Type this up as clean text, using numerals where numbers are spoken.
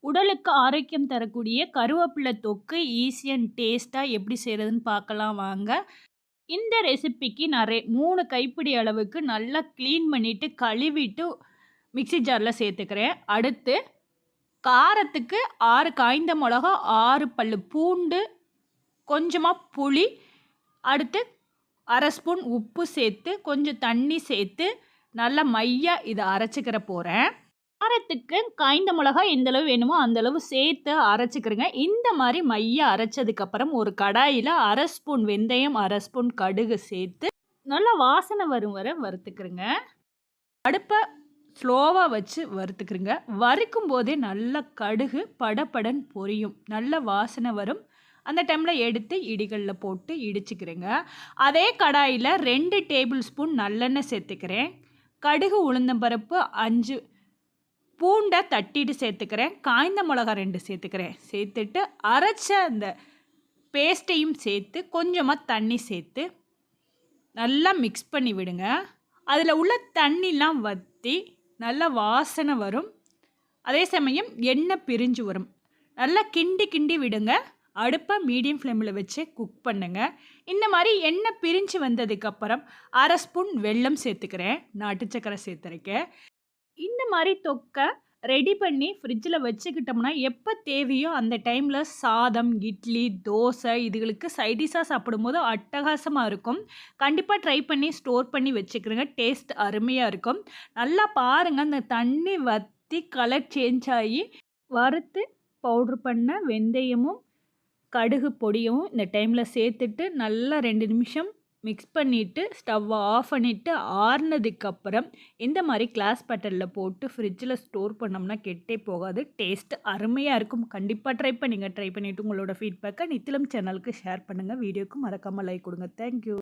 உடலுக்கு ஆரோக்கியம் தரக்கூடிய கருவேப்பிலை தொக்கு ஈஸி அண்ட் டேஸ்ட்டா எப்படி செய்றதுன்னு பார்க்கலாம் வாங்க. இந்த ரெசிபிக்கு நான் 3 கைப்பிடி அளவுக்கு நல்லா கிளீன் பண்ணிட்டு, கழுவிட்டு மிக்ஸி ஜார்ல சேர்த்துக்கிறேன். அடுத்து காரத்துக்கு 6 காய்ந்த மிளகா, 6 பல்லு பூண்டு, கொஞ்சமா புளி, அடுத்து 1/2 ஸ்பூன் உப்பு சேர்த்து, கொஞ்சம் தண்ணி சேர்த்து, நல்லா மையா இத அரைச்சுக்கிற போறேன். காரத்துக்கு காய்ந்த மிளகா எந்த அளவு வேணுமோ அந்த அளவு சேர்த்து அரைச்சுக்கிறேங்க. இந்த மாரி மையா அரைச்சதுக்கப்புறம் ஒரு கடாயில 1/2 ஸ்பூன் வெந்தயம், 1/2 ஸ்பூன் கடுகு சேர்த்து நல்லா வாசனை வரும் வர வறுத்துக்கிறேங்க. அடுப்ப ஸ்லோவா வச்சு வறுத்துக்கிறேங்க. வறுக்கும் போதே நல்லா கடுகு படபடன்னு பொரியும். நல்ல வாசனை வரும். அந்த டைம்ல எடுத்து இடிகல்ல போட்டு இடிச்சுக்கிறேங்க. அதே கடாயில 2 டேபிள் ஸ்பூன் நல்லெண்ணெய் சேர்த்துக்கிறேன். கடுகு, உளுந்தம்பருப்பு 5 பூண்டை தட்டிட்டு சேர்த்துக்கிறேன். காய்ந்த மிளகா 2 சேர்த்துக்கிறேன். சேர்த்துட்டு அரைச்ச அந்த பேஸ்ட்டையும் சேர்த்து கொஞ்சமாக தண்ணி சேர்த்து நல்லா மிக்ஸ் பண்ணி விடுங்க. அதில் உள்ள தண்ணிலாம் வற்றி நல்லா வாசனை வரும். அதே சமயம் எண்ணெய் பிரிஞ்சு வரும். நல்லா கிண்டி கிண்டி விடுங்க. அடுப்பை மீடியம் ஃப்ளேமில் வச்சு குக் பண்ணுங்க. இந்த மாதிரி எண்ணெய் பிரிஞ்சு வந்ததுக்கப்புறம் 1/2 ஸ்பூன் வெல்லம் சேர்த்துக்கிறேன். நாட்டு சக்கரை சேர்த்துருக்கேன். இந்த மாதிரி தொக்கை ரெடி பண்ணி ஃப்ரிட்ஜில் வச்சுக்கிட்டோம்னா எப்போ தேவையோ அந்த டைமில் சாதம், இட்லி, தோசை இதுகளுக்கு சைடிஷாக சாப்பிடும்போது அட்டகாசமாக இருக்கும். கண்டிப்பாக ட்ரை பண்ணி ஸ்டோர் பண்ணி வச்சுக்கிறேங்க. டேஸ்ட் அருமையாக இருக்கும். நல்லா பாருங்கள், அந்த தண்ணி வற்றி கலர் சேஞ்ச் ஆகி வறுத்து பவுட்ரு பண்ண வெந்தயமும் கடுகு பொடியும் இந்த டைமில் சேர்த்துட்டு நல்லா 2 நிமிஷம் மிக்ஸ் பண்ணிவிட்டு ஸ்டவ்வை ஆஃப் பண்ணிவிட்டு ஆறுனதுக்கப்புறம் இந்த மாதிரி கிளாஸ் பட்டரில் போட்டு ஃப்ரிட்ஜில் ஸ்டோர் பண்ணோம்னா கெட்டே போகாது. டேஸ்ட் அருமையாக இருக்கும். கண்டிப்பாக ட்ரை பண்ணிவிட்டு உங்களோட ஃபீட்பேக்கை நித்திலம் சேனலுக்கு ஷேர் பண்ணுங்கள். வீடியோக்கு மறக்காமல் லைக் கொடுங்க. தேங்க்யூ.